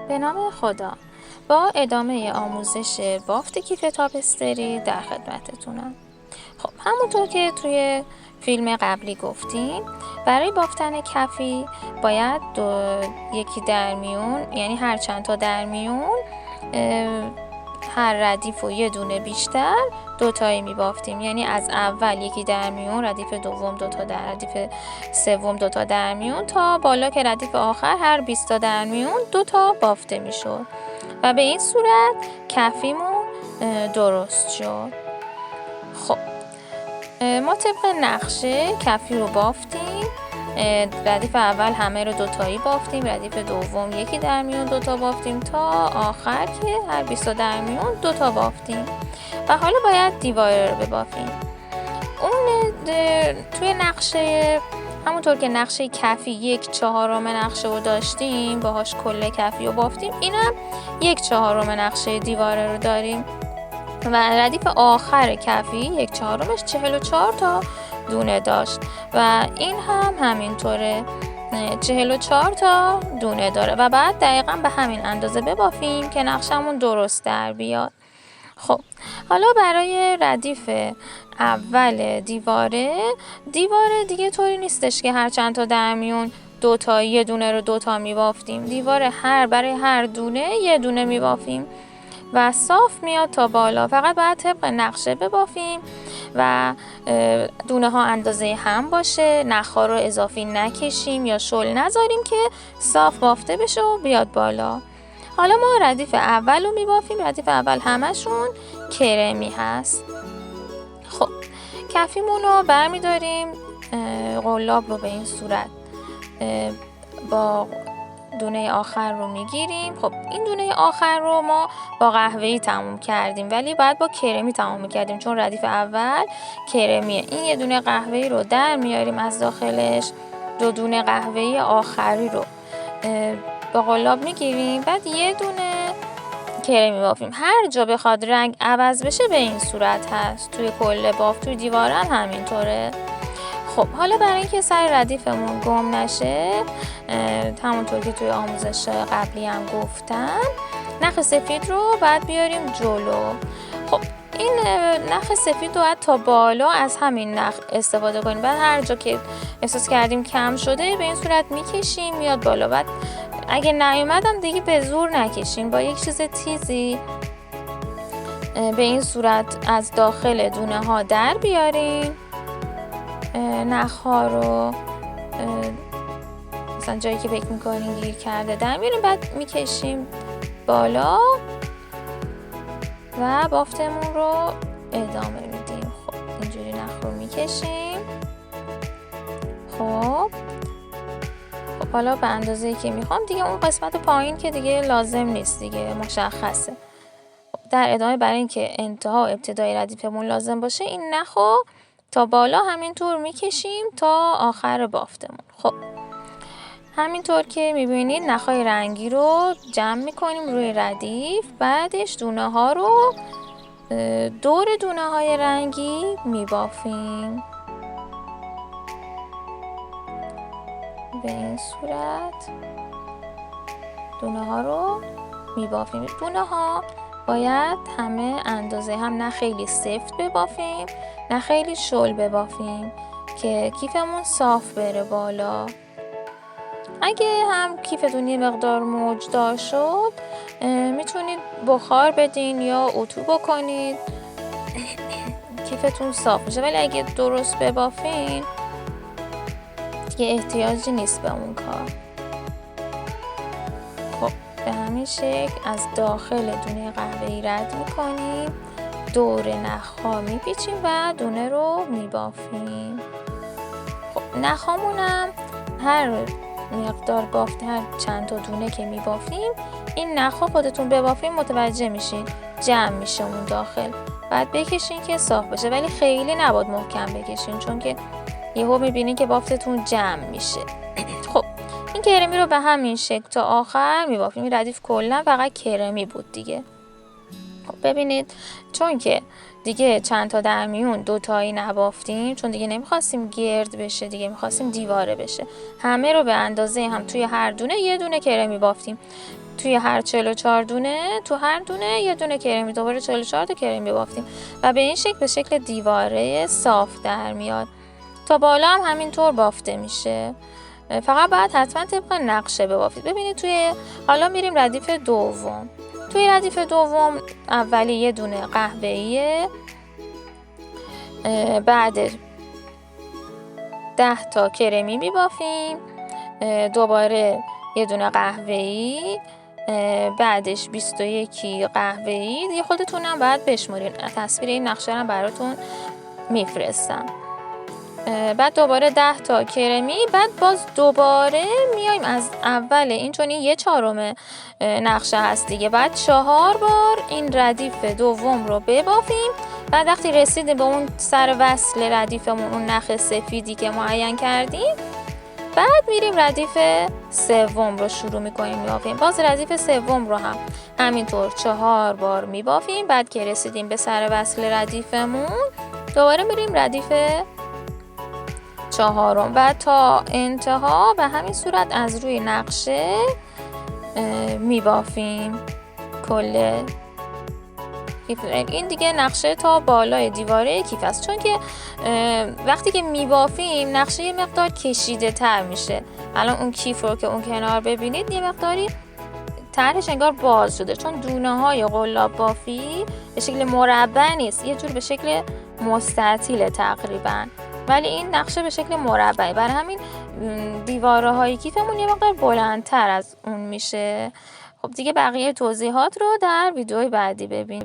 به نام خدا. با ادامه آموزش بافت کیف تاپستری در خدمتتونم. خب همونطور که توی فیلم قبلی گفتیم، برای بافتن کفی باید یکی در میون، یعنی هر چند تا در میون هر ردیف و یه دونه بیشتر دوتایی می بافتیم. یعنی از اول یکی در میون، ردیف دوم دوتا در، ردیف سوم دوتا در میون، تا بالا که ردیف آخر هر 20 تا در میون دوتا بافته می شد و به این صورت کفیمون درست شد. خب ما طبق نقشه کفی رو بافتیم. ردیف اول همه رو دوتایی بافتیم، ردیف دوم یکی در میون دوتا بافتیم، تا آخر که هر 20 در میون دوتا بافتیم و حالا باید دیواره رو ببافیم. اون توی نقشه همونطور که نقشه کفی 1/4 نقشه رو داشتیم، باهاش کل کفی رو بافتیم، اینم 1/4 نقشه دیواره رو داریم و ردیف آخر کفی 1/4 44 تا دونه داشت و این هم همینطوره، 44 تا دونه داره و بعد دقیقا به همین اندازه ببافیم که نقشمون درست در بیاد. خب حالا برای ردیف اول دیواره دیگه طوری نیستش که هر چند تا در میون دوتا یه دونه رو دوتا میبافتیم. دیواره برای هر دونه یه دونه میبافیم و صاف میاد تا بالا. فقط باید طبق نقشه ببافیم و دونه ها اندازه هم باشه، نخ‌ها رو اضافی نکشیم یا شل نذاریم که صاف بافته بشه و بیاد بالا. حالا ما ردیف اول رو میبافیم. ردیف اول همشون کرمی هست. خب کفیمون رو برمیداریم، قلاب رو به این صورت با دونه آخر رو میگیریم. خب این دونه آخر رو ما با قهوه‌ای تموم کردیم، ولی باید با کرمی تموم میکردیم چون ردیف اول کرمیه. این یه دونه قهوه‌ای رو در میاریم از داخلش، دو دونه قهوه‌ای آخری رو با قلاب میگیریم، بعد یه دونه کرمی بافیم. هر جا بخواد رنگ عوض بشه به این صورت هست، توی کل بافت، توی دیوارن همینطوره. خب حالا برای اینکه سر ردیفمون گم نشه، همونطور که توی آموزش قبلی هم گفتم، نخ سفید رو بعد بیاریم جلو. خب این نخ سفید رو باید تا بالا از همین نخ استفاده کنیم. بعد هر جا که احساس کردیم کم شده به این صورت میکشیم میاد بالا. بعد اگه نیومدم دیگه به زور نکشین، با یک چیز تیزی به این صورت از داخل دونه ها در بیاریم نخ‌ها رو، مثلا جایی که فکر میکنین گیر کرده در میاریم، بعد میکشیم بالا و بافتمون رو ادامه میدیم. خب اینجوری نخ رو میکشیم. خب حالا به اندازه‌ای که میخوام دیگه، اون قسمت پایین که دیگه لازم نیست دیگه، مشخصه. در ادامه برای اینکه ابتدای ردیفمون لازم باشه، این نخو تا بالا همینطور میکشیم تا آخر بافتمون. خب همینطور که میبینید نخهای رنگی رو جمع میکنیم روی ردیف، بعدش دونه ها رو دور دونه های رنگی میبافیم به این صورت. دونه ها رو میبافیم. دونه ها باید همه اندازه هم، نه خیلی سفت ببافیم نه خیلی شل ببافیم که کیفمون صاف بره بالا. اگه هم کیفتون یه مقدار موجدار شد، میتونید بخار بدین یا اتو بکنید کیفتون صاف میشه، ولی اگه درست ببافین دیگه احتیاجی نیست به اون کار. خب به همین شکل از داخل دونه قهوه‌ای رد میکنیم، دور نخ‌ها میپیچیم و دونه رو میبافیم. خب نخ‌هامونم هر مقدار بافت، هر چند تا دونه که میبافیم، این نخ‌ها خودتون ببافیم متوجه میشین جمع میشه اون داخل. بعد بکشین که صاف بشه، ولی خیلی نباید محکم بکشین چون که یهو میبینین که بافتتون جمع میشه. خب این کرمی رو به همین شکل تا آخر میبافیم. این ردیف کلا فقط کرمی بود دیگه. خب ببینید چون که دیگه چند تا در میون دوتایی نبافتیم، چون دیگه نمیخواستیم گرد بشه، دیگه میخواستیم دیواره بشه، همه رو به اندازه هم توی هر دونه یه دونه کرمی بافتیم. توی هر 44 دونه تو هر دونه یه دونه کرمی، دوباره 44 تا کرمی بافتیم و به این شکل به شکل دیواره صاف در میاد. تا بالا هم همینطور بافته میشه. فقط باید حتما طبق نقشه ببافید. ببینید توی حالا میریم ردیف دوم. توی ردیف دوم اولی یه دونه قهوه‌ایه، بعد 10 تا کرمی میبافیم، دوباره یه دونه قهوه‌ای، بعدش 21 قهوه‌ای. دیگه خودتونم باید بشمارین، تصویر این نقشه رو براتون میفرستم. بعد دوباره 10 تا کرمی، بعد باز دوباره میایم از اول این، چون این 1/4 نقشه هست دیگه، بعد 4 بار این ردیف دوم رو ببافیم. بعد وقتی رسیدیم به اون سر وصل ردیفمون، اون نخ سفیدی که معین کردیم، بعد میریم ردیف سوم رو شروع میکنیم میبافیم. باز ردیف سوم رو هم همینطور 4 بار میبافیم. بعد که رسیدیم به سر وصل ردیفمون، دوباره میریم ردیف 4 و تا انتها به همین صورت از روی نقشه میبافیم کل کیف. این دیگه نقشه تا بالای دیواره کیف است، چون که وقتی که میبافیم نقشه یه مقدار کشیده تر میشه. الان اون کیف رو که اون کنار ببینید یه مقداری طرحش انگار باز شده، چون دونه های قلاب بافی به شکل مربع نیست، یه جور به شکل مستطیل تقریبا، ولی این نقشه به شکل مربعی. برای همین دیواره های کیفمون یه مقدار بلندتر از اون میشه. خب دیگه بقیه توضیحات رو در ویدیوی بعدی ببینید.